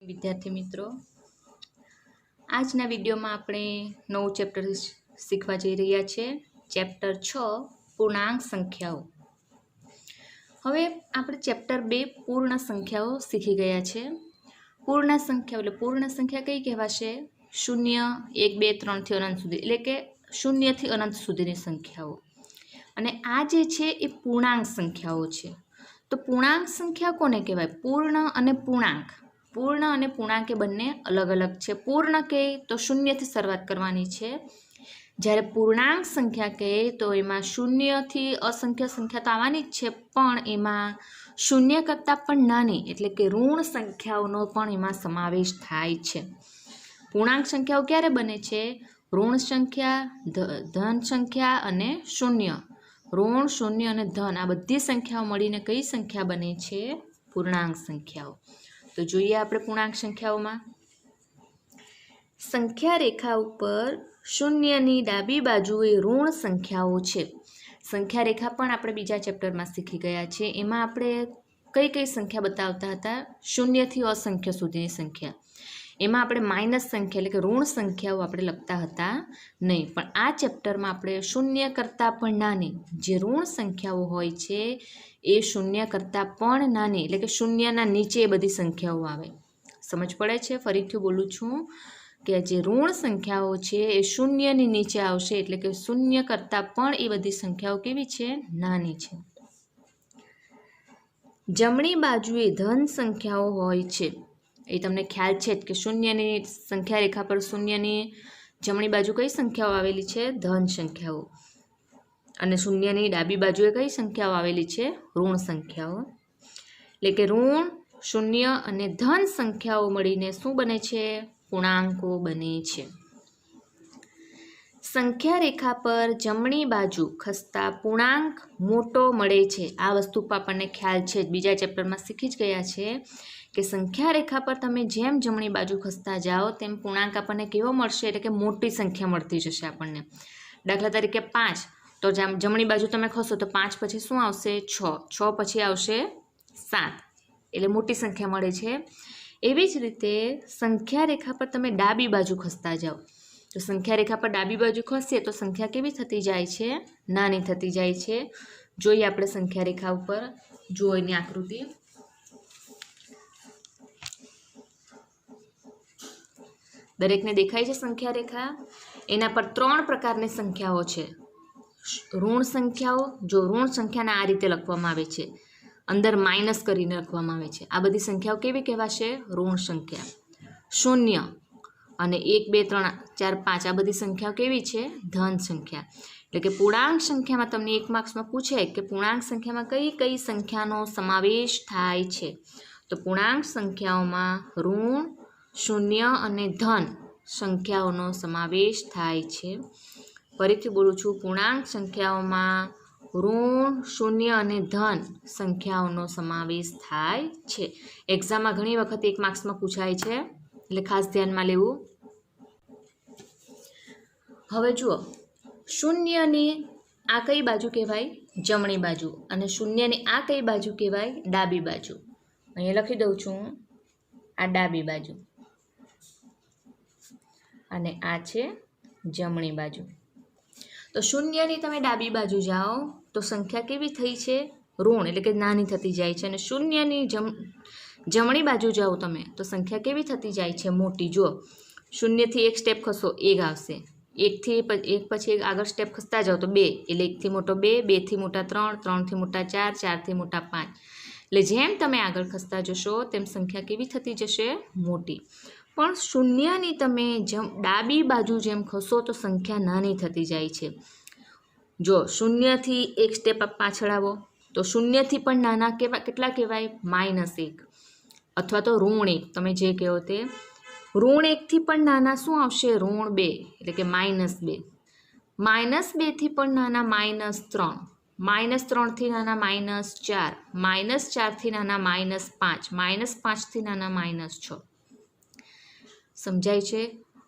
વિદ્યાર્થી મિત્રો, આજના વિડીયોમાં આપણે નવું ચેપ્ટર શીખવા જઈ રહ્યા છીએ. ચેપ્ટર 6 પૂર્ણાંક સંખ્યાઓ. હવે આપણે ચેપ્ટર 2 પૂર્ણ સંખ્યાઓ શીખી ગયા છે. પૂર્ણ સંખ્યાઓ એટલે પૂર્ણ સંખ્યા કઈ કહેવાશે? 0, 1, 2, 3 થી અનંત સુધી, એટલે કે 0 થી અનંત સુધીની સંખ્યાઓ. અને આ જે છે એ પૂર્ણાંક સંખ્યાઓ છે. તો પૂર્ણાંક સંખ્યા કોને કહેવાય? પૂર્ણ અને પૂર્ણાંક. પૂર્ણ અને પૂર્ણાંક એ બંને અલગ અલગ છે. પૂર્ણ કહે તો 0 થી શરૂઆત કરવાની છે, જ્યારે પૂર્ણાંક સંખ્યા કહે તો એમાં 0 થી અસંખ્ય સંખ્યા તો આવવાની જ છે, પણ એમાં 0 કરતાં પણ નાની એટલે કે ઋણ સંખ્યાઓનો પણ એમાં સમાવેશ થાય છે. પૂર્ણાંક સંખ્યાઓ ક્યારે બને છે? ઋણ સંખ્યા, ધન સંખ્યા અને શૂન્ય. ઋણ, શૂન્ય અને ધન આ બધી સંખ્યાઓ મળીને કઈ સંખ્યા બને છે? પૂર્ણાંક સંખ્યાઓ. તો જોઈએ આપણે પૂર્ણાંક સંખ્યાઓમાં. સંખ્યા રેખા ઉપર શૂન્યની ડાબી બાજુએ ઋણ સંખ્યાઓ છે. સંખ્યા રેખા પણ આપણે બીજા ચેપ્ટરમાં શીખી ગયા છે. એમાં આપણે કઈ કઈ સંખ્યા બતાવતા હતા? 0 થી અસંખ્ય સુધીની સંખ્યા. એમાં આપણે માઇનસ સંખ્યા એટલે કે ઋણ સંખ્યાઓ આપણે લખતા હતા નહીં, પણ આ ચેપ્ટરમાં આપણે 0 કરતાં પણ નાની જે ઋણ સંખ્યાઓ હોય છે એ 0 કરતાં પણ નાની એટલે કે 0ના નીચે એ બધી સંખ્યાઓ આવે. સમજ પડે છે? ફરીથી બોલું છું કે જે ઋણ સંખ્યાઓ છે એ 0ની નીચે આવશે, એટલે કે 0 કરતાં પણ એ બધી સંખ્યાઓ કેવી છે? નાની છે. જમણી બાજુએ ધન સંખ્યાઓ હોય છે. એ તમને ખ્યાલ છે કે શૂન્યની સંખ્યા રેખા પર શૂન્યની જમણી બાજુ કઈ સંખ્યાઓ આવેલી છે? ધન સંખ્યાઓ. અને શૂન્યની ડાબી બાજુએ કઈ સંખ્યાઓ આવેલી છે? ઋણ સંખ્યાઓ. એટલે કે ઋણ, શૂન્ય અને ધન સંખ્યાઓ મળીને શું બને છે? પૂર્ણાંકો બને છે. સંખ્યા રેખા પર જમણી બાજુ ખસતા પૂર્ણાંક મોટો મળે છે. આ વસ્તુ પર આપણને ખ્યાલ છે, બીજા ચેપ્ટરમાં શીખી જ ગયા છે કે સંખ્યા રેખા પર તમે જેમ જમણી બાજુ ખસતા જાઓ તેમ પૂર્ણાંક આપણને કેવો મળશે? એટલે કે મોટી સંખ્યા મળતી જશે આપણને. દાખલા તરીકે 5, તો જમણી બાજુ તમે ખસો તો 5 પછી શું આવશે? 6. 6 પછી આવશે 7, એટલે મોટી સંખ્યા મળે છે. એવી જ રીતે સંખ્યા રેખા પર તમે ડાબી બાજુ ખસતા જાઓ તો સંખ્યા રેખા પર ડાબી બાજુ ખસીએ તો સંખ્યા કેવી થતી જાય છે? નાની થતી જાય છે. જોઈએ આપણે સંખ્યા રેખા ઉપર, જુઓ એની આકૃતિ. દરેકને દેખાય છે સંખ્યા રેખા? એના પર 3 પ્રકારની સંખ્યાઓ છે. ઋણ સંખ્યાઓ, જો ઋણ સંખ્યાને આ રીતે લખવામાં આવે છે, અંદર માઇનસ કરીને લખવામાં આવે છે. આ બધી સંખ્યાઓ કેવી કહેવાશે? ઋણ સંખ્યા. શૂન્ય અને 1, 2, 3, 4, 5 આ બધી સંખ્યાઓ કેવી છે? ધન સંખ્યા. એટલે કે પૂર્ણાંક સંખ્યામાં તમને 1 માર્ક્સમાં પૂછે કે પૂર્ણાંક સંખ્યામાં કઈ કઈ સંખ્યાનો સમાવેશ થાય છે? તો પૂર્ણાંક સંખ્યાઓમાં ઋણ, શૂન્ય અને ધન સંખ્યાઓનો સમાવેશ થાય છે. ફરીથી બોલું છું, પૂર્ણાંક સંખ્યાઓમાં ઋણ, શૂન્ય અને ધન સંખ્યાઓનો સમાવેશ થાય છે. એક્ઝામમાં ઘણી વખત 1 માર્ક્સમાં પૂછાય છે, એટલે ખાસ ધ્યાનમાં લેવું. હવે જુઓ, શૂન્યની આ કઈ બાજુ કહેવાય? જમણી બાજુ. અને શૂન્યની આ કઈ બાજુ કહેવાય? ડાબી બાજુ. અહીંયા લખી દઉં છું, આ ડાબી બાજુ અને આ છે જમણી બાજુ. તો શૂન્યની તમે ડાબી બાજુ જાઓ તો સંખ્યા કેવી થઈ છે? ઋણ એટલે કે નાની થતી જાય છે. અને શૂન્યની જમણી બાજુ જાઓ તમે તો સંખ્યા કેવી થતી જાય છે? મોટી. જુઓ, 0 થી 1 સ્ટેપ ખસો 1 આવશે, 1 પછી આગળ સ્ટેપ ખસતા જાઓ તો 2, એટલે 1 થી મોટો 2, 2 થી મોટા 3, 3 થી મોટા 4, 4 થી મોટા 5. એટલે જેમ તમે આગળ ખસતા જશો તેમ સંખ્યા કેવી થતી જશે? મોટી. પણ શૂન્યની તમે ડાબી બાજુ જેમ ખસો તો સંખ્યા નાની થતી જાય છે. જો 0 થી 1 સ્ટેપ પાછળ આવો તો 0 થી પણ નાના કેટલા કહેવાય? -1 અથવા તો ઋણ 1, તમે જે કહો તે. ઋણ 1 થી પણ નાના શું આવશે? ઋણ 2 એટલે કે -2. -2 થી પણ નાના -3, -3 થી નાના -4, -4 થી નાના -5, -5 થી નાના -6. સમજાય છે?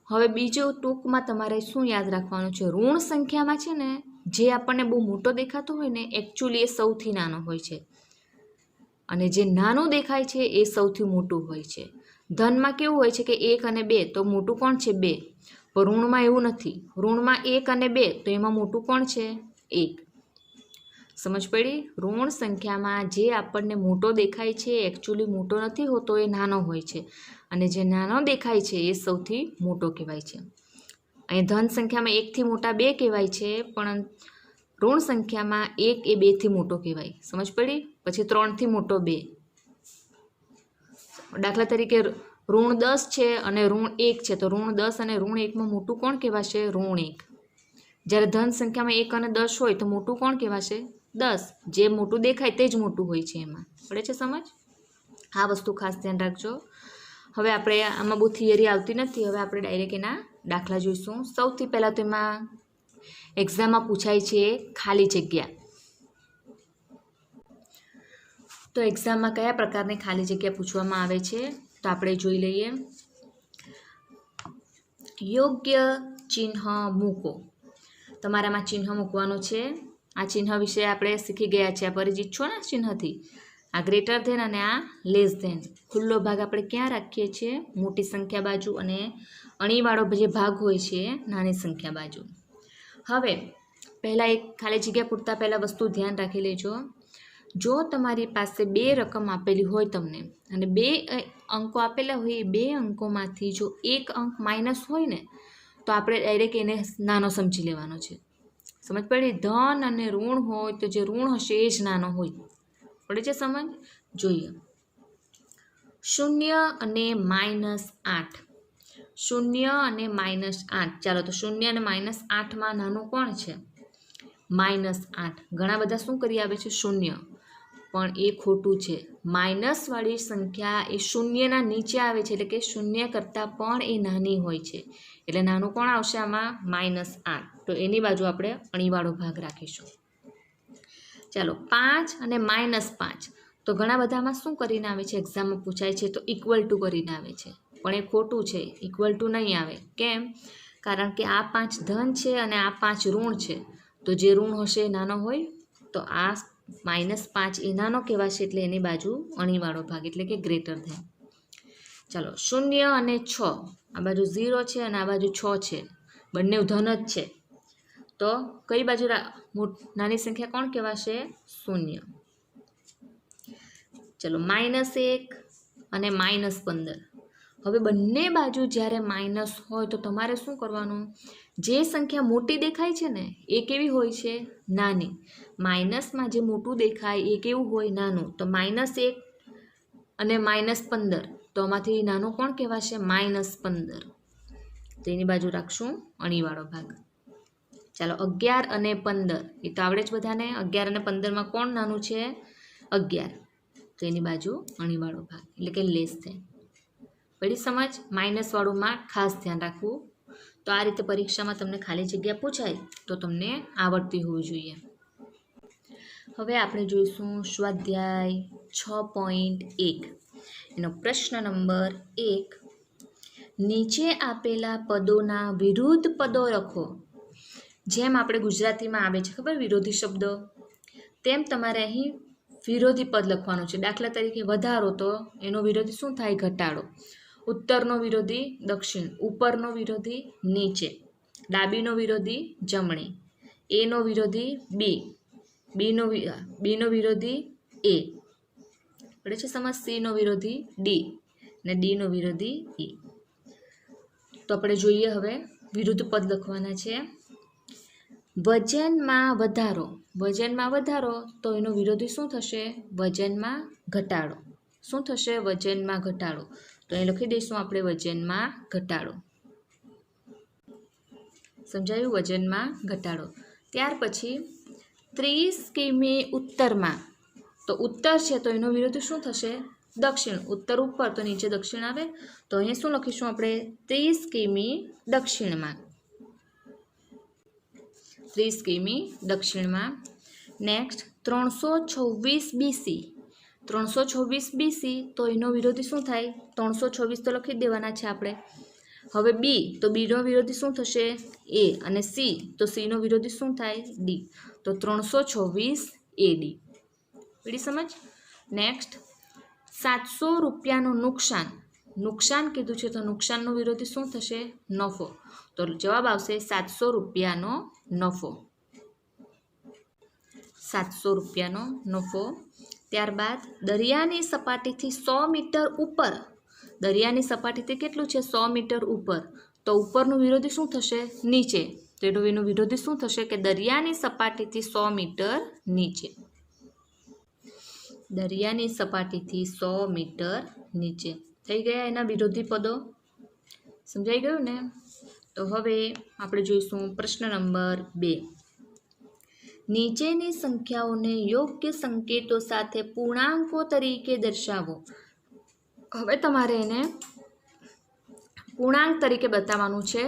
હવે બીજો ટૂંકમાં તમારે શું યાદ રાખવાનું છે? ઋણ સંખ્યામાં છે ને, જે આપણને બહુ મોટો દેખાતો હોય ને, એકચ્યુઅલી એ સૌથી નાનો હોય છે, અને જે નાનું દેખાય છે એ સૌથી મોટું હોય છે. ધનમાં કેવું હોય છે કે 1 અને 2 તો મોટું કોણ છે 2, પણ ઋણમાં એવું નથી. ઋણમાં 1 અને 2 તો એમાં મોટું કોણ છે 1. સમજ પડી? ઋણ સંખ્યામાં જે આપણને મોટો દેખાય છે એકચ્યુઅલી મોટો નથી હોતો, એ નાનો હોય છે, અને જે નાનો દેખાય છે એ સૌથી મોટો કહેવાય છે. અહીં ધન સંખ્યામાં 1થી મોટા 2 કહેવાય છે, પણ ઋણ સંખ્યામાં 1 એ 2થી મોટો કહેવાય. સમજ પડી? પછી 3થી મોટો 2. દાખલા તરીકે ઋણ 10 છે અને ઋણ 1 છે, તો ઋણ 10 અને ઋણ 1માં મોટું કોણ કહેવાશે? ઋણ 1. જ્યારે ધન સંખ્યામાં 1 અને 10 હોય તો મોટું કોણ કહેવાશે? 10. જે મોટું દેખાય તે જ મોટું હોય છે એમાં. પડે છે સમજ? આ વસ્તુ ખાસ ધ્યાન રાખજો. હવે આપણે આમાં બહુ થિયરી આવતી નથી, હવે આપણે ડાયરેક્ટ એના દાખલા જોઈશું. સૌથી પહેલાં તો એમાં એક્ઝામમાં પૂછાય છે ખાલી જગ્યા. તો એક્ઝામમાં કયા પ્રકારની ખાલી જગ્યા પૂછવામાં આવે છે તો આપણે જોઈ લઈએ. યોગ્ય ચિહ્ન મૂકો. તમારામાં ચિહ્ન મૂકવાનું છે. આ ચિહ્ન વિશે આપણે શીખી ગયા છે, આ પરિચિત છો ને ચિહ્નથી. આ ગ્રેટર ધેન અને આ લેસ ધેન. ખુલ્લો ભાગ આપણે ક્યાં રાખીએ છીએ? મોટી સંખ્યા બાજુ, અને અણીવાળો જે ભાગ હોય છે નાની સંખ્યા બાજુ. હવે પહેલાં એક ખાલી જગ્યા પૂરતા પહેલાં વસ્તુ ધ્યાન રાખી લેજો. જો તમારી પાસે 2 રકમ આપેલી હોય તમને, અને 2 અંકો આપેલા હોય, એ 2 અંકોમાંથી જો એક અંક માઇનસ હોય ને તો આપણે ડાયરેક્ટ એને નાનો સમજી લેવાનો છે. સમજ પડી? ધન અને ઋણ હોય તો જે ઋણ હશે એ જ નાનો હોય. પડે છે સમજ? જોઈએ. 0 અને -8. 0 અને -8. ચાલો, તો 0 અને -8માં નાનું કોણ છે? -8. ઘણા બધા શું કરી આવે છે? 0. પણ એ ખોટું છે. માઇનસવાળી સંખ્યા એ શૂન્યના નીચે આવે છે, એટલે કે 0 કરતાં પણ એ નાની હોય છે. એટલે નાનું કોણ આવશે આમાં? -8. તો એની બાજુ આપણે અણીવાળો ભાગ રાખીશું. ચાલો, 5 અને -5. તો ઘણા બધામાં શું કરીને આવે છે? એક્ઝામમાં પૂછાય છે તો ઇક્વલ ટુ કરીને આવે છે, પણ એ ખોટું છે. ઇક્વલ ટુ નહીં આવે. કેમ? કારણ કે આ 5 ધન છે અને આ 5 ઋણ છે, તો જે ઋણ હશે એ નાનો હોય, તો આ -5 એ નાનો કહેવાશે, એટલે એની બાજુ અણીવાળો ભાગ, એટલે કે ગ્રેટર ધેન. ચાલો, 0 અને 6. આ બાજુ 0 છે અને આ બાજુ 6 છે, બંને ધન જ છે, તો કઈ બાજુ નાની સંખ્યા કોણ કહેવાશે? 0. ચલો, -1 અને -15. હવે બંને બાજુ જ્યારે માઇનસ હોય તો તમારે શું કરવાનું? જે સંખ્યા મોટી દેખાય છે ને એ કેવી હોય છે? નાની. માઇનસમાં જે મોટું દેખાય એ કેવું હોય? નાનું. તો -1 અને -15, તો આમાંથી નાનું કોણ કહેવાશે? -15. તો એની બાજુ રાખશું અણીવાળો ભાગ. ચાલો, 11 અને 15. એ તો આવડે જ બધાને. 11 અને 15માં કોણ નાનું છે? 11. તો એની બાજુ અણીવાળો ભાગ, એટલે કે લેસ ધેન. પડી સમજ? માઇનસવાળુંમાં ખાસ ધ્યાન રાખવું. તો આ રીતે પરીક્ષામાં તમને ખાલી જગ્યા પૂછાય તો તમને આવડતી હોવી જોઈએ. હવે આપણે જોઈશું સ્વાધ્યાય 6.1. એનો પ્રશ્ન નંબર 1. નીચે આપેલા પદોના વિરુદ્ધ પદો લખો. જેમ આપણે ગુજરાતીમાં આવે છે ખબર, વિરોધી શબ્દો, તેમ તમારે અહીં વિરોધી પદ લખવાનું છે. દાખલા તરીકે વધારો, તો એનો વિરોધી શું થાય? ઘટાડો. ઉત્તરનો વિરોધી દક્ષિણ. ઉપરનો વિરોધી નીચે. ડાબીનો વિરોધી જમણી. એનો વિરોધી બી. બીનો વિરોધી એ. પડે છે સમજ? સીનો વિરોધી ડી અને ડીનો વિરોધી ઈ. તો આપણે જોઈએ હવે વિરુદ્ધ પદ લખવાના છે. વજનમાં વધારો. વજનમાં વધારો, તો એનો વિરોધી શું થશે? વજનમાં ઘટાડો. શું થશે? વજનમાં ઘટાડો. તો અહીં લખી દઈશું આપણે વજનમાં ઘટાડો. સમજાયું? વજનમાં ઘટાડો. ત્યાર પછી 30 કિમી ઉત્તરમાં. તો ઉત્તર છે તો એનો વિરોધી શું થશે? દક્ષિણ. ઉત્તર ઉપર તો નીચે દક્ષિણ આવે, તો અહીંયા શું લખીશું આપણે? 30 કિમી દક્ષિણમાં. 30 કિમી દક્ષિણમાં. Next 326 BC. 326 બીસી, તો એનો વિરોધી શું થાય? 326 તો લખી જ દેવાના છે આપણે. હવે બી, તો બીનો વિરોધી શું થશે? એ. અને સી, તો સીનો વિરોધી શું થાય? ડી. તો 326 AD. પડી સમજ? નેક્સ્ટ 700 રૂપિયાનું નુકસાન. નુકસાન કીધું છે તો નુકસાનનો વિરોધી શું થશે? નફો. તો જવાબ આવશે 700 રૂપિયાનો નફો. 700 રૂપિયાનો નફો. ત્યારબાદ દરિયાની સપાટીથી 100 મીટર ઉપર, દરિયાની સપાટીથી કેટલું છે? 100 મીટર ઉપર. તો ઉપરનું વિરોધી શું થશે? નીચે. તો એનું વિરોધી શું થશે? કે દરિયાની સપાટીથી 100 મીટર નીચે. દરિયાની સપાટીથી 100 મીટર નીચે. થઈ ગયા એના વિરોધી પદો. સમજાઈ ગયું ને? તો હવે આપણે જોઈશું પ્રશ્ન નંબર 2. નીચેની સંખ્યાઓને યોગ્ય સંકેતો સાથે પૂર્ણાંકો તરીકે દર્શાવો. હવે તમારે એને પૂર્ણાંક તરીકે બતાવવાનું છે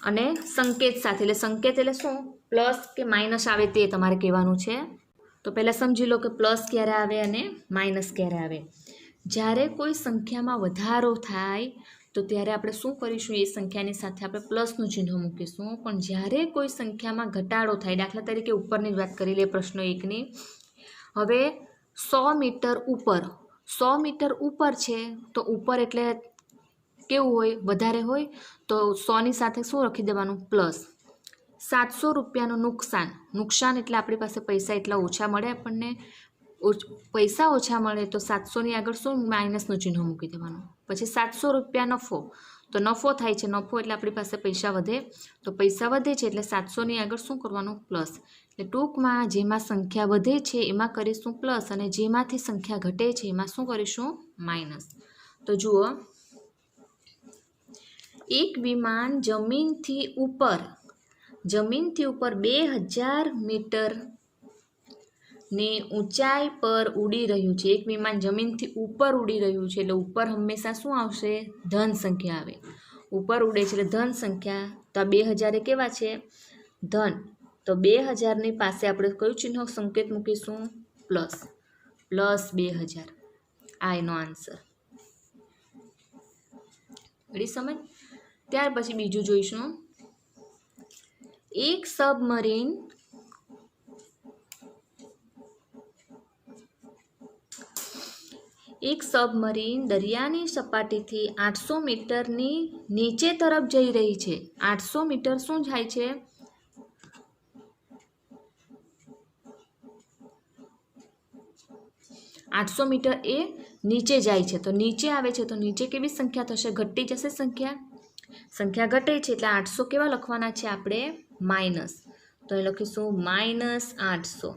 અને સંકેત સાથે. એટલે સંકેત એટલે શું? પ્લસ કે માઇનસ આવે તે તમારે કહેવાનું છે. તો પહેલાં સમજી લો કે પ્લસ ક્યારે આવે અને માઇનસ ક્યારે આવે. જ્યારે કોઈ સંખ્યામાં વધારો થાય તો ત્યારે આપણે શું કરીશું? એ સંખ્યાની સાથે આપણે પ્લસનું ચિહ્ન મૂકીશું. પણ જ્યારે કોઈ સંખ્યામાં ઘટાડો થાય, દાખલા તરીકે ઉપરની જ વાત કરી લે પ્રશ્ન 1ની. હવે 100 મીટર ઉપર, 100 મીટર ઉપર છે તો ઉપર એટલે કેવું હોય? વધારે હોય. તો 100ની સાથે શું લખી દેવાનું? પ્લસ. 700 રૂપિયાનું નુકસાન. નુકસાન એટલે આપણી પાસે પૈસા એટલા ઓછા મળે આપણને. પૈસા ઓછા મળે તો 700ની આગળ શું? માઇનસનું ચિહ્ન મૂકી દેવાનું. પછી 700 રૂપિયા નફો. તો નફો થાય છે. નફો એટલે આપણી પાસે પૈસા વધે. તો પૈસા વધે છે એટલે 700ની આગળ શું કરવાનું? પ્લસ. એટલે ટૂંકમાં જેમાં સંખ્યા વધે છે એમાં કરીશું પ્લસ અને જેમાંથી સંખ્યા ઘટે છે એમાં શું કરીશું? માઇનસ. તો જુઓ, એક વિમાન જમીનથી ઉપર 2000 મીટર ની ઊંચાઈ પર ઉડી રહ્યું છે. એક વિમાન જમીનથી ઉપર ઉડી રહ્યું છે એટલે ઉપર હંમેશા શું આવશે? ધન સંખ્યા આવે. ઉપર ઉડે છે એટલે ધન સંખ્યા. તો આ 2000 એ કેવા છે? ધન. તો 2000ની પાસે આપણે કયું ચિહ્ન સંકેત મૂકીશું? પ્લસ. પ્લસ 2000. આ એનો આન્સર. બધી સમજ? ત્યાર પછી બીજું જોઈશું. એક સબમરીન દરિયાની સપાટીથી 800 મીટરની નીચે તરફ જઈ રહી છે. 800 મીટર શું થાય છે? આઠસો મીટર એ નીચે જાય છે. તો નીચે આવે છે તો નીચે કેવી સંખ્યા થશે? ઘટતી જશે સંખ્યા. સંખ્યા ઘટે છે એટલે 800 કેવા લખવાના છે આપણે? માઇનસ. તો એ લખીશું -800.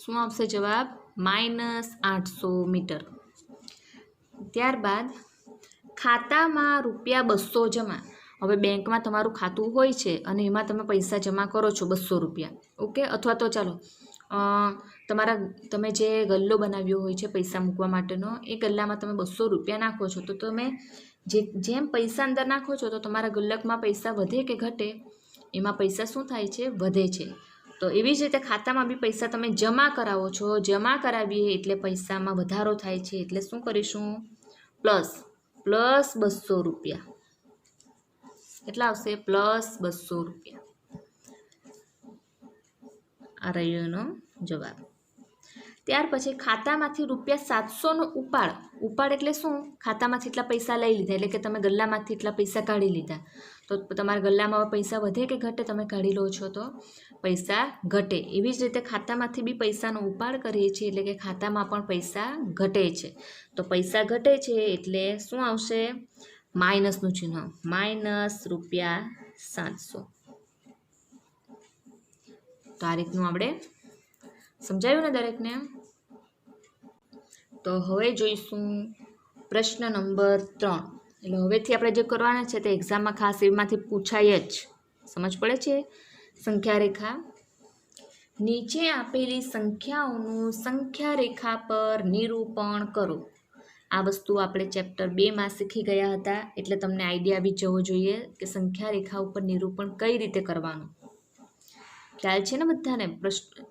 શું આવશે જવાબ? -800 મીટર. ત્યારબાદ ખાતામાં ₹200 જમા. હવે બેંકમાં તમારું ખાતું હોય છે અને એમાં તમે પૈસા જમા કરો છો 200 રૂપિયા. ઓકે. અથવા તો ચાલો તમે જે ગલ્લો બનાવ્યો હોય છે પૈસા મૂકવા માટેનો, એ ગલ્લામાં તમે 200 રૂપિયા નાખો છો. તો તમે જેમ પૈસા અંદર નાખો છો તો તમારા ગુલ્લકમાં પૈસા વધે કે ઘટે? એમાં પૈસા શું થાય છે? વધે છે. તો એવી જ રીતે ખાતામાં બી પૈસા તમે જમા કરાવો છો. જમા કરાવીએ એટલે પૈસામાં વધારો થાય છે. એટલે શું કરીશું? પ્લસ. પ્લસ 200 રૂપિયા. કેટલા આવશે? પ્લસ 200 રૂપિયા. આ રહ્યો એનો જવાબ. ત્યાર પછી ખાતામાંથી ₹700નો ઉપાડ. ઉપાડ એટલે શું? ખાતામાંથી એટલા પૈસા લઈ લીધા એટલે કે તમે ગલ્લામાંથી એટલા પૈસા કાઢી લીધા. તો તમારા ગલ્લામાં પૈસા વધે કે ઘટે? તમે કાઢી લો છો તો પૈસા ઘટે. એવી જ રીતે ખાતામાંથી બી પૈસાનો ઉપાડ કરીએ છીએ એટલે કે ખાતામાં પણ પૈસા ઘટે છે. તો પૈસા ઘટે છે એટલે શું આવશે? માઇનસનું ચિહ્ન. -700. તો આ રીતનું આપણે સમજાયું ને દરેકને? તો હવે જોઈશું પ્રશ્ન નંબર 3. એટલે હવેથી આપણે જે કરવાના છે તે એક્ઝામમાં ખાસ એમાંથી પૂછાય જ. સમજ પડે છે? સંખ્યા રેખા. નીચે આપેલી સંખ્યાઓનું સંખ્યા રેખા પર નિરૂપણ કરો. આ વસ્તુ આપણે ચેપ્ટર 2માં શીખી ગયા હતા. એટલે તમને આઈડિયા આવી જવો જોઈએ કે સંખ્યા રેખા ઉપર નિરૂપણ કઈ રીતે કરવાનું. ખ્યાલ છે ને બધાને?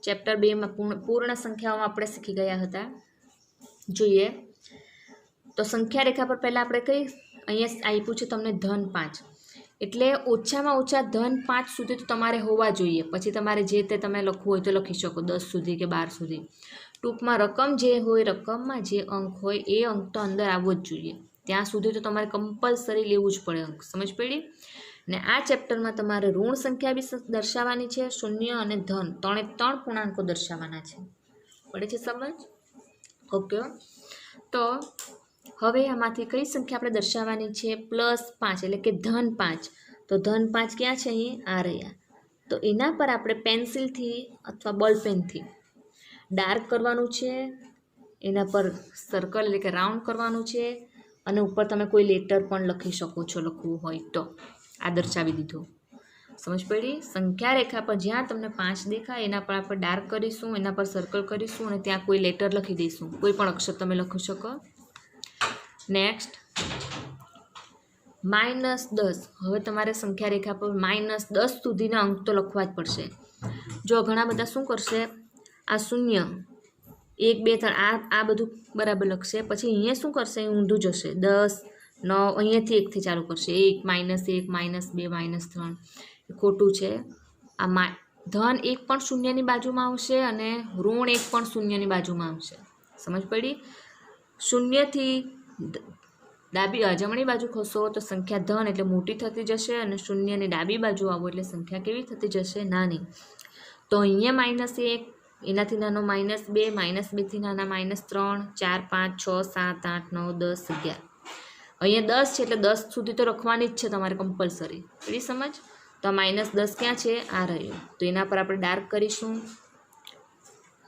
ચેપ્ટર 2માં પૂર્ણ સંખ્યાઓમાં આપણે શીખી ગયા હતા. જોઈએ તો સંખ્યા રેખા પર પહેલાં આપણે કઈ અહીંયા આપ્યું છે તમને ધન 5. એટલે ઓછામાં ઓછા ધન 5 સુધી તો તમારે હોવા જોઈએ. પછી તમારે જે તે તમે લખવું હોય તો લખી શકો 10 સુધી કે 12 સુધી. ટૂંકમાં રકમ જે હોય, રકમમાં જે અંક હોય એ અંક તો અંદર આવવો જ જોઈએ. ત્યાં સુધી તો તમારે કમ્પલસરી લેવું જ પડે અંક. સમજ પડી? ને આ ચેપ્ટરમાં તમારે ઋણ સંખ્યા બી દર્શાવવાની છે, શૂન્ય અને ધન ત્રણે ત્રણ પૂર્ણાંકો દર્શાવવાના છે. પડે છે સમજ? ઓકે. તો હવે આમાંથી કઈ સંખ્યા આપણે દર્શાવવાની છે? +5 એટલે કે ધન 5. તો ધન 5 ક્યાં છે? અહીં આ રહ્યા. તો એના પર આપણે પેન્સિલથી અથવા બોલપેનથી ડાર્ક કરવાનું છે, એના પર સર્કલ એટલે કે રાઉન્ડ કરવાનું છે, અને ઉપર તમે કોઈ લેટર પણ લખી શકો છો, લખવું હોય તો. આ દર્શાવી દીધું. સમજ પડી? સંખ્યા રેખા પર જ્યાં તમને 5 દેખાય એના પર આપણે ડાર્ક કરીશું, એના પર સર્કલ કરીશું અને ત્યાં કોઈ લેટર લખી દઈશું. કોઈ પણ અક્ષર તમે લખી શકો. નેક્સ્ટ -10. હવે તમારે સંખ્યા રેખા પર -10 સુધીના અંક તો લખવા જ પડશે. જો ઘણા બધા શું કરશે, આ 0 1 2 3 આ બધું બરાબર લખશે, પછી અહીંયા શું કરશે, ઊંધું જશે. 10 9 અહીંયાથી 1 થી ચાલુ કરશે. 1 -1 -2 -3 ખોટું છે. આ ધન 1 પણ શૂન્યની બાજુમાં આવશે અને ઋણ 1 પણ શૂન્યની બાજુમાં આવશે. સમજ પડી? શૂન્યથી જમણી બાજુ ખસો તો સંખ્યા ધન એટલે મોટી થતી જશે, અને શૂન્યની ડાબી બાજુ આવો એટલે સંખ્યા કેવી થતી જશે? નાની. તો અહીંયા -1, એનાથી નાનો -2, -2 થી નાના -3, 4 5 6 7 8 9 10 11. અહીંયા 10 છે એટલે 10 સુધી તો લખવાની જ છે તમારે કમ્પલસરી. એવી સમજ? તો -10 ક્યાં છે? આ રહ્યું. તો એના પર આપણે ડાર્ક કરીશું,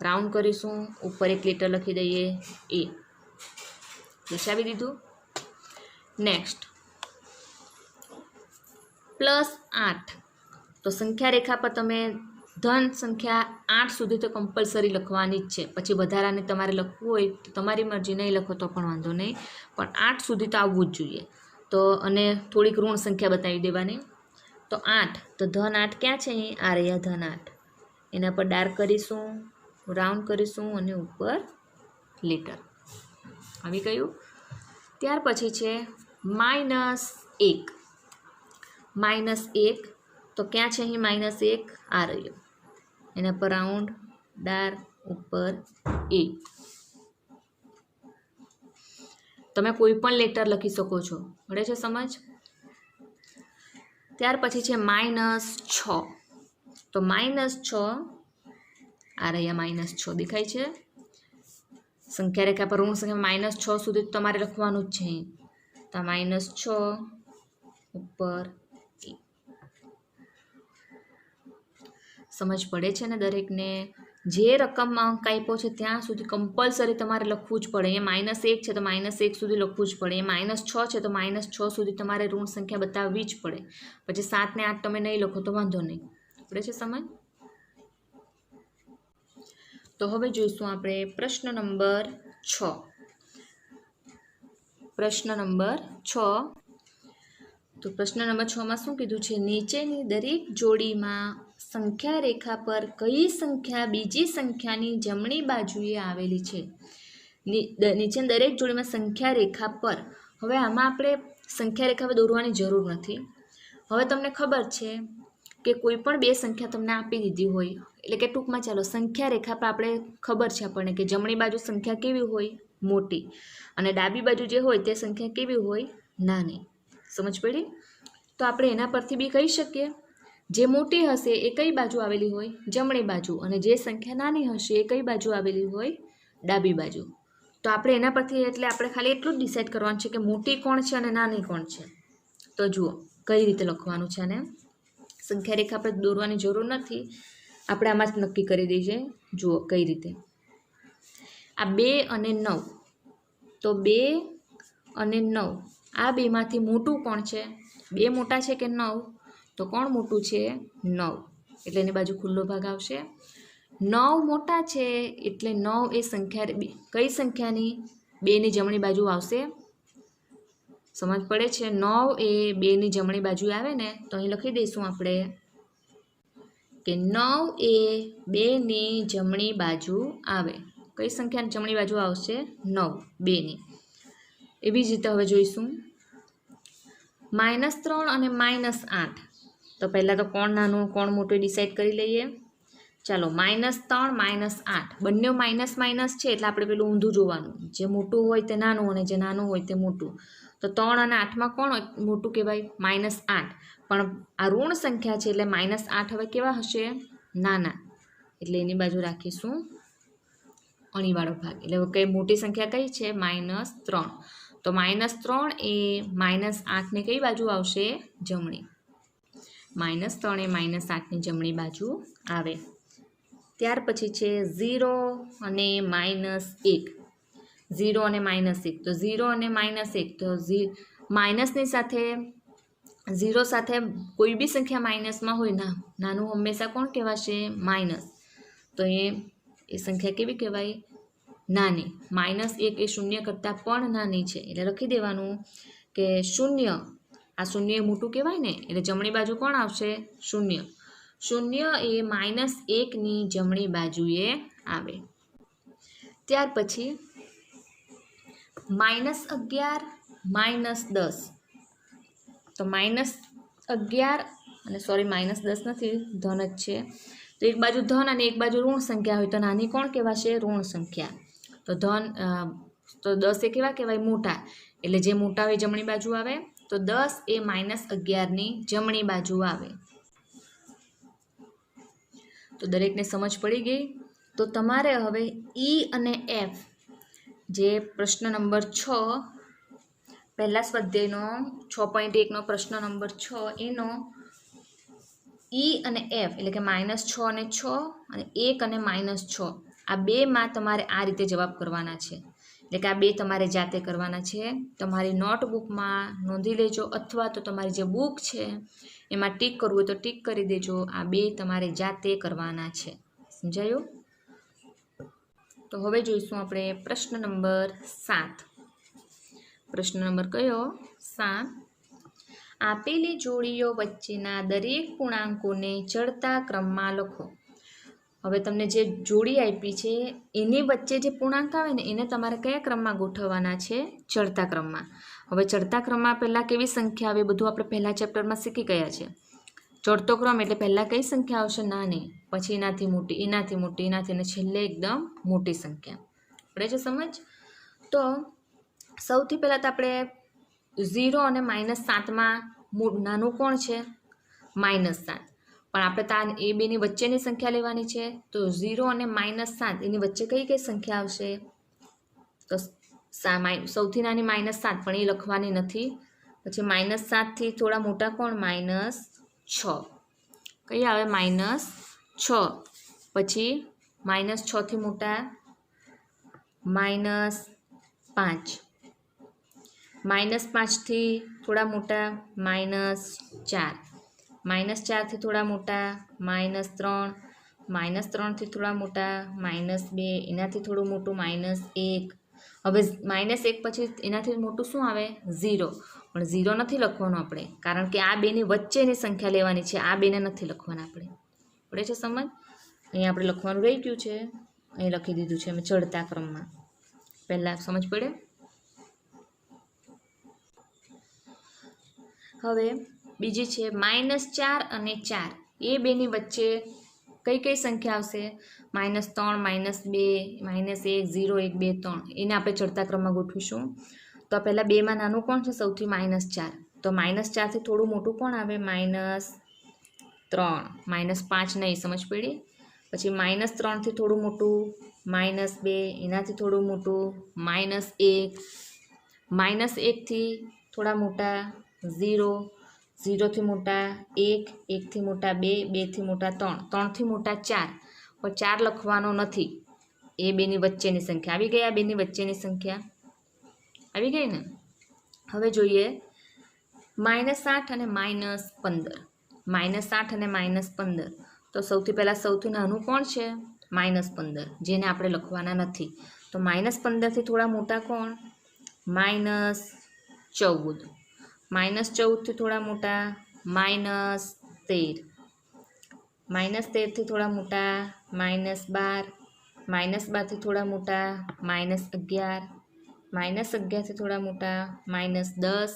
રાઉન્ડ કરીશું, ઉપર એક લેટર લખી દઈએ A. દર્શાવી દીધું. નેક્સ્ટ +8. તો સંખ્યા રેખા પર તમે ધન સંખ્યા 8 સુધી તો કમ્પલસરી લખવાની જ છે. પછી વધારાને તમારે લખવું હોય તો તમારી મરજી, નહીં લખો તો પણ વાંધો નહીં, પણ 8 સુધી તો આવવું જ જોઈએ. તો અને થોડીક ઋણ સંખ્યા બતાવી દેવાની. તો 8, તો ધન 8 ક્યાં છે? અહીં આ રહ્યા ધન 8. એના પર ડાર્ક કરીશું, રાઉન્ડ કરીશું અને ઉપર લેટર આવી ગયું. ત્યાર પછી છે -1. -1 તો ક્યાં છે? અહીં -1 આ રહ્યો. એના પર રાઉન્ડ, ડાર્ક, ઉપર A. તમે કોઈ પણ લેટર લખી શકો છો. મળે છે સમજ? ત્યાર પછી છે -6. તો -6 આ રહ્યા -6 દેખાય છે. સંખ્યા રેખા પર ઋણ સંખ્યા -6 સુધી તમારે લખવાનું જ છે. તો -6 ઉપર A. સમજ પડે છે ને દરેકને? જે રકમમાં અંક આપ્યો છે ત્યાં સુધી કમ્પલસરી તમારે લખવું જ પડે. અહીંયા -1 છે તો -1 સુધી લખવું જ પડે. અહીંયા -6 છે તો -6 સુધી તમારે ઋણ સંખ્યા બતાવવી જ પડે. પછી 7 ને 8 તમે નહીં લખો તો વાંધો નહીં. પડે છે સમજ? તો હવે જોઈશું આપણે પ્રશ્ન નંબર 6. પ્રશ્ન નંબર 6. તો પ્રશ્ન નંબર 6માં શું કીધું છે? નીચેની દરેક જોડીમાં સંખ્યા રેખા પર કઈ સંખ્યા બીજી સંખ્યાની જમણી બાજુએ આવેલી છે? નીચેની દરેક જોડીમાં સંખ્યા રેખા પર. હવે આમાં આપણે સંખ્યા રેખા પર દોરવાની જરૂર નથી. હવે તમને ખબર છે કે કોઈ પણ બે સંખ્યા તમને આપી દીધી હોય, એટલે કે ટૂંકમાં ચાલો સંખ્યા રેખા પર આપણે ખબર છે આપણને કે જમણી બાજુ સંખ્યા કેવી હોય? મોટી. અને ડાબી બાજુ જે હોય તે સંખ્યા કેવી હોય? નાની. સમજ પડી? તો આપણે એના પરથી બી કહી શકીએ જે મોટી હશે એ કઈ બાજુ આવેલી હોય? જમણી બાજુ. અને જે સંખ્યા નાની હશે એ કઈ બાજુ આવેલી હોય? ડાબી બાજુ. તો આપણે એના પરથી એટલે આપણે ખાલી એટલું જ ડિસાઇડ કરવાનું છે કે મોટી કોણ છે અને નાની કોણ છે. તો જુઓ કઈ રીતે લખવાનું છે. અને સંખ્યા રેખા પર દોરવાની જરૂર નથી, આપણે આમાં જ નક્કી કરી દઈએ. જુઓ કઈ રીતે. આ 2 અને 9. તો 2 અને 9 આ બેમાંથી મોટું કોણ છે? 2 મોટા છે કે 9? તો કોણ મોટું છે? 9. એટલે એની બાજુ ખુલ્લો ભાગ આવશે. 9 મોટા છે એટલે 9 એ સંખ્યા કઈ સંખ્યાની? 2ની જમણી બાજુ આવશે. સમજ પડે છે? 9 એ 2ની જમણી બાજુ આવે ને તો અહીં લખી દઈશું આપણે કે 9 એ 2ની જમણી બાજુ આવે. કઈ સંખ્યાની જમણી બાજુ આવશે? 9 2ની. એવી જ રીતે હવે જોઈશું -3 અને -8. તો પહેલાં તો કોણ નાનું કોણ મોટું ડિસાઇડ કરી લઈએ. ચાલો -3 -8 બંને માઇનસ માઇનસ છે એટલે આપણે પેલું ઊંધું જોવાનું, જે મોટું હોય તે નાનું અને જે નાનું હોય તે મોટું. તો 3 અને 8માં કોણ મોટું કહેવાય? -8. પણ આ ઋણ સંખ્યા છે એટલે -8 હવે કેવા હશે? નાના. એટલે એની બાજુ રાખીશું અણીવાળો ભાગ. એટલે કઈ મોટી સંખ્યા કઈ છે? -3. તો -3 એ -8ની કઈ બાજુ આવશે? જમણી. -3 એ -8ની જમણી બાજુ આવે. ત્યાર પછી છે 0 અને -1. 0 અને -1. તો 0 અને -1 તો માઇનસની સાથે 0 સાથે કોઈ બી સંખ્યા માઇનસમાં હોય ના, નાનું હંમેશા કોણ કહેવાશે? માઇનસ. તો એ સંખ્યા કેવી કહેવાય? નાની. -1 એ શૂન્ય કરતાં પણ નાની છે. એટલે લખી દેવાનું કે 0, આ 0 એ મોટું કહેવાય ને, એટલે જમણી બાજુ કોણ આવશે? 0. 0 એ -1ની જમણી બાજુએ આવે. ત્યાર પછી -11 -10. તો -11 અને સોરી -10 નથી, ધન જ છે. તો એક બાજુ ધન અને એક બાજુ ઋણ સંખ્યા હોય તો નાની કોણ કહેવાશે? ઋણ સંખ્યા. તો 10 એ કેવા કહેવાય? મોટા. એટલે જે મોટા હોય જમણી બાજુ આવે. તો 10 એ -11ની જમણી બાજુ આવે. તો દરેકને સમજ પડી ગઈ? તો તમારે હવે ઈ અને એફ, જે પ્રશ્ન નંબર 6 પહેલા સ્વાધ્યાયનો 6.1નો પ્રશ્ન નંબર 6 એનો ઈ અને એફ એટલે કે -6 અને 6 અને 1 અને -6 આ બેમાં તમારે આ રીતે જવાબ કરવાના છે. એટલે કે આ બે તમારે જાતે કરવાના છે. તમારી નોટબુકમાં નોંધી લેજો, અથવા તો તમારી જે બુક છે એમાં ટીક કરવું હોય તો ટીક કરી દેજો. આ બે તમારે જાતે કરવાના છે. સમજાયું? તો હવે જોઈશું આપણે પ્રશ્ન નંબર 7. પ્રશ્ન નંબર કયો? 7. આપેલી જોડીઓ વચ્ચેના દરેક પૂર્ણાંકોને ચડતા ક્રમમાં લખો. હવે તમને જે જોડી આપી છે એની વચ્ચે જે પૂર્ણાંક આવે ને એને તમારે કયા ક્રમમાં ગોઠવવાના છે? ચડતા ક્રમમાં. હવે ચડતા ક્રમમાં પહેલાં કેવી સંખ્યા આવે બધું આપણે પહેલા ચેપ્ટરમાં શીખી ગયા છે. ચડતો ક્રમ એટલે પહેલાં કઈ સંખ્યા આવશે? નાની, પછી એનાથી મોટી, એનાથી મોટી, એનાથી, અને છેલ્લે એકદમ મોટી સંખ્યા. પડે છે સમજ? તો સૌથી પહેલાં તો આપણે 0 અને -7માં નાનું કોણ છે? -7. પણ આપણે તો એ બેની વચ્ચેની સંખ્યા લેવાની છે. તો 0 અને -7 એની વચ્ચે કઈ કઈ સંખ્યા આવશે? તો સૌથી નાની -7 પણ એ લખવાની નથી. પછી -7થી થોડા મોટા કોણ? -6. કઈ આવે? -6. પછી -6થી મોટા -5. -5થી થોડા મોટા -4. -4થી થોડા મોટા -3. -3થી થોડા મોટા -2. એનાથી થોડું મોટું -1. હવે -1 પછી એનાથી મોટું શું આવે? 0. પણ 0 નથી લખવાનું આપણે, કારણ કે આ બેની વચ્ચેની સંખ્યા લેવાની છે. આ બેને નથી લખવાના આપણે. પડે છે સમજ? અહીંયા આપણે લખવાનું રહી ગયું છે. અહીં લખી દીધું છે અમે ચડતા ક્રમમાં. પહેલાં સમજ પડે? હવે બીજી છે -4 અને 4. એ બેની વચ્ચે કઈ કઈ સંખ્યા આવશે? -3, -2, -1, 0, 1, 2, 3. એને આપણે ચડતા ક્રમમાં ગોઠવીશું. તો પહેલાં બેમાં નાનું કોણ છે? સૌથી -4. તો -4થી થોડું મોટું કોણ આવે? -3. -5 નહીં, સમજ પડી? પછી -3થી થોડું મોટું -2. એનાથી થોડું મોટું -1. -1થી થોડા મોટા 0. 0થી મોટા 1. 1થી મોટા 2. 2થી મોટા 3. 3થી મોટા 4. પણ 4 લખવાનો નથી. એ બેની વચ્ચેની સંખ્યા આવી ગઈ. આ બેની વચ્ચેની સંખ્યા આવી ગઈ ને? હવે જોઈએ -8 અને -15. -8 અને -15. તો સૌથી પહેલાં સૌથી નાનું કોણ છે? -15, જેને આપણે લખવાના નથી. તો -15થી થોડા મોટા કોણ? -14. -14થી થોડા મોટા -13. -13થી થોડા મોટા -12. -12થી થોડા મોટા -11. -11થી થોડા મોટા -10.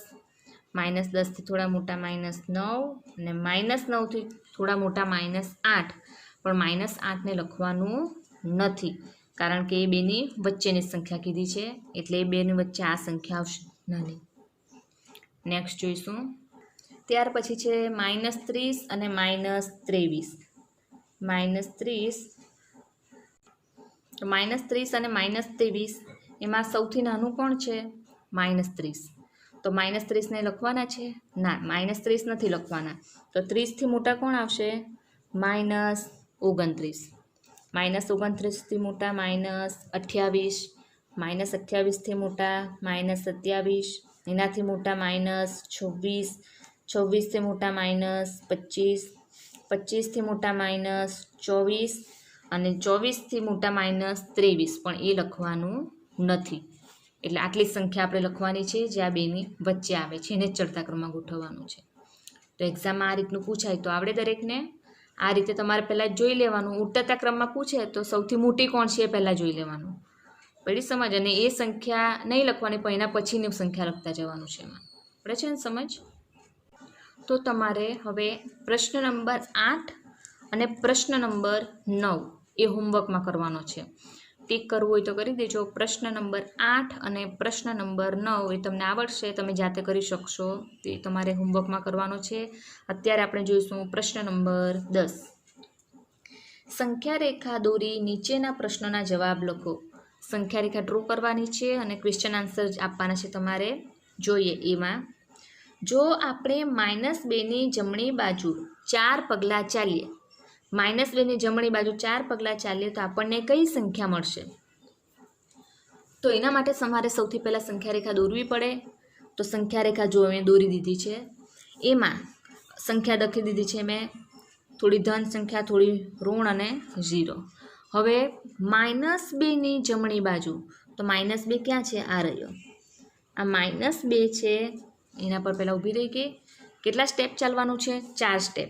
-10થી થોડા મોટા -9. અને -9થી થોડા મોટા -8. પણ -8ને લખવાનું નથી, કારણ કે એ બેની વચ્ચેની સંખ્યા કીધી છે, એટલે એ બેની વચ્ચે આ સંખ્યા આવશે નાની. નેક્સ્ટ જોઈશું. ત્યાર પછી છે -30 અને -23. -30 તો -30 અને -23 એમાં સૌથી નાનું કોણ છે? -30. તો -30ને લખવાના છે? ના, -30 નથી લખવાના. તો 30થી મોટા કોણ આવશે? -29. -29થી મોટા -28. -28થી મોટા -27. એનાથી મોટા -26. 26થી મોટા -25. 25થી મોટા -24 અને 24થી મોટા -23, પણ એ લખવાનું નથી. એટલે આટલી સંખ્યા આપણે લખવાની છે જે આ બેની વચ્ચે આવે છે, એને જ ચડતા ક્રમમાં ગોઠવવાનું છે. તો એક્ઝામમાં આ રીતનું પૂછાય તો આવડે દરેકને. આ રીતે તમારે પહેલાં જોઈ લેવાનું. ઉતરતા ક્રમમાં પૂછે તો સૌથી મોટી કોણ છે એ પહેલાં જોઈ લેવાનું. પડી સમજ? અને એ સંખ્યા નહીં લખવાની, પણ એના પછીની સંખ્યા લખતા જવાનું છે એમાં. પડે છે ને સમજ? તો તમારે હવે પ્રશ્ન નંબર 8 અને પ્રશ્ન નંબર 9 એ હોમવર્કમાં કરવાનો છે. ટીક કરવું હોય તો કરી દેજો. પ્રશ્ન નંબર 8 અને પ્રશ્ન નંબર 9 એ તમને આવડશે, તમે જાતે કરી શકશો. તે તમારે હોમવર્કમાં કરવાનો છે. અત્યારે આપણે જોઈશું પ્રશ્ન નંબર 10. સંખ્યા રેખા દોરી નીચેના પ્રશ્નોના જવાબ લખો. સંખ્યા રેખા ડ્રો કરવાની છે અને ક્વેશ્ચન આન્સર આપવાના છે તમારે. જોઈએ એમાં, જો આપણે -2ની જમણી બાજુ 4 પગલાં ચાલીએ, -2ની જમણી બાજુ 4 પગલાં ચાલીએ તો આપણને કઈ સંખ્યા મળશે? તો એના માટે તમારે સૌથી પહેલાં સંખ્યા રેખા દોરવી પડે. તો સંખ્યા રેખા જો મેં દોરી દીધી છે, એમાં સંખ્યા લખી દીધી છે મેં, થોડી ધન સંખ્યા, થોડી ઋણ અને 0. હવે -2ની જમણી બાજુ, તો -2 ક્યાં છે? આ રહ્યો. આ -2 છે, એના પર પહેલાં ઊભી રહી ગઈ. કેટલા સ્ટેપ ચાલવાનું છે? 4 સ્ટેપ.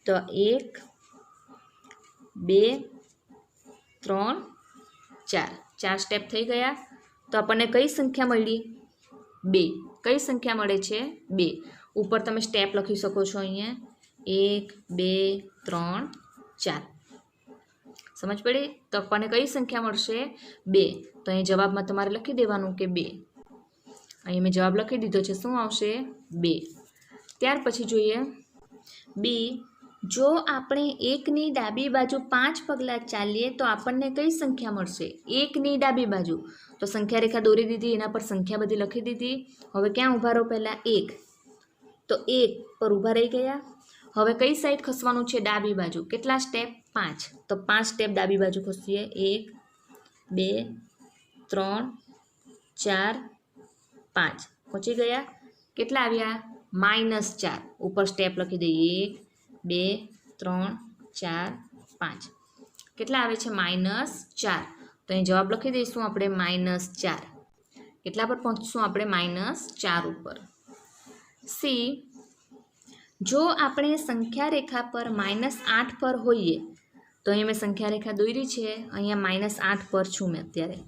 તો 1 2 3 4, 4 સ્ટેપ થઈ ગયા. તો આપણને કઈ સંખ્યા મળી? 2. કઈ સંખ્યા મળે છે? 2. ઉપર તમે સ્ટેપ લખી શકો છો અહીંયા, 1 2 3 4. સમજ પડી? તો આપણને કઈ સંખ્યા મળશે? 2. તો અહીં જવાબમાં તમારે લખી દેવાનું કે 2. અહીં મેં જવાબ લખી દીધો છે. શું આવશે? 2. ત્યાર પછી જોઈએ બી. જો આપણે 1ની ડાબી બાજુ 5 પગલાં ચાલીએ તો આપણને કઈ સંખ્યા મળશે? 1ની ડાબી બાજુ. તો સંખ્યા રેખા દોરી દીધી, એના પર સંખ્યા બધી લખી દીધી. હવે ક્યાં ઊભા રહો? પહેલાં 1. તો 1 પર ઊભા રહી ગયા. હવે કઈ સાઈડ ખસવાનું છે? ડાબી બાજુ. કેટલા સ્ટેપ? 5. તો 5 સ્ટેપ ડાબી બાજુ ખસીએ. 1 2 3 4 5. પહોંચી ગયા. કેટલા આવ્યા? -4. ઉપર સ્ટેપ લખી દઈએ, 1 2 3 4 5. કેટલા આવે છે? -4. તો અહીં જવાબ લખી દઈશું આપણે -4. કેટલા પર પહોંચશું આપણે? -4 ઉપર. સી. જો આપણે સંખ્યા રેખા પર -8 પર હોઈએ, તો અહીં મેં સંખ્યા રેખા દોરી છે, અહીંયા -8 પર છું મેં અત્યારે.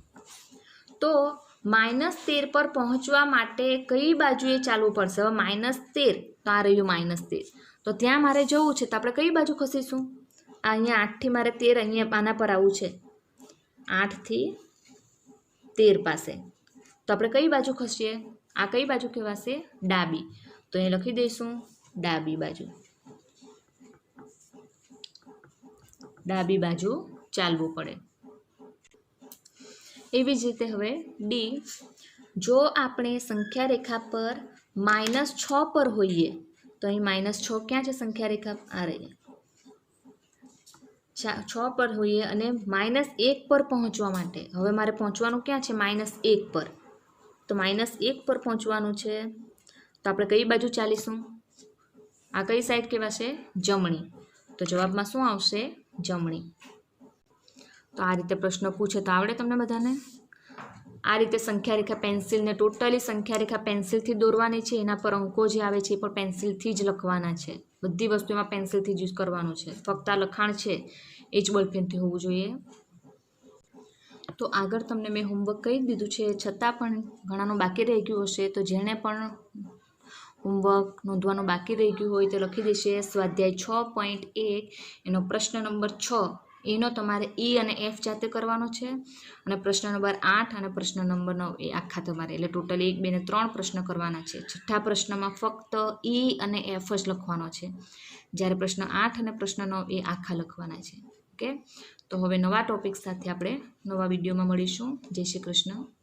તો -13 પર પહોંચવા માટે કઈ બાજુએ ચાલવું પડશે? હવે -13, તો આ રહ્યું -13. તો ત્યાં મારે જવું છે, તો આપણે કઈ બાજુ ખસીશું? અહીંયા 8થી મારે 13, અહીંયા આના પર આવવું છે, 8થી 13 પાસે. તો આપણે કઈ બાજુ ખસીએ? આ કઈ બાજુ કહેવાશે? ડાબી. તો અહીં લખી દઈશું ડાબી બાજુ. ડાબી બાજુ ચાલવું પડે. એવી જ રીતે હવે ડી. જો આપણે સંખ્યા રેખા પર -6 પર હોઈએ, તો અહીં -6 ક્યાં છે? સંખ્યા રેખા આ રહી. 6 પર હોઈએ અને -1 પર પહોંચવા માટે, હવે મારે પહોંચવાનું ક્યાં છે? -1 પર. તો -1 પર પહોંચવાનું છે, તો આપણે કઈ બાજુ ચાલીશું? આ કઈ સાઈડ કહેવાશે? જમણી. તો જવાબમાં શું આવશે? જમણી. તો આ રીતે પ્રશ્ન પૂછે તો આવડે તમને બધાને? આ રીતે સંખ્યા રેખા પેન્સિલને ટોટલી સંખ્યા રેખા પેન્સિલથી દોરવાની છે. એના પર અંકો જે આવે છે એ પણ પેન્સિલથી જ લખવાના છે. બધી વસ્તુ એમાં પેન્સિલથી જ યુઝ કરવાનું છે. ફક્ત આ લખાણ છે એ જ બોલપેનથી હોવું જોઈએ. તો આગળ તમને મેં હોમવર્ક કહી દીધું છે, છતાં પણ ઘણાનું બાકી રહી ગયું હશે. તો જેણે પણ હોમવર્ક નોંધવાનું બાકી રહી ગયું હોય તો લખી દેશે. સ્વાધ્યાય 6.1 એનો પ્રશ્ન નંબર 6 એનો તમારે ઈ અને એફ જાતે કરવાનો છે, અને પ્રશ્ન નંબર 8 અને પ્રશ્ન નંબર 9 એ આખા તમારે, એટલે ટોટલ 1, 2 ને 3 પ્રશ્ન કરવાના છે. છઠ્ઠા પ્રશ્નમાં ફક્ત ઈ અને એફ જ લખવાનો છે, જ્યારે પ્રશ્ન 8 અને પ્રશ્ન 9 એ આખા લખવાના છે. ઓકે, તો હવે નવા ટોપિક સાથે આપણે નવા વિડીયોમાં મળીશું. જય શ્રી કૃષ્ણ.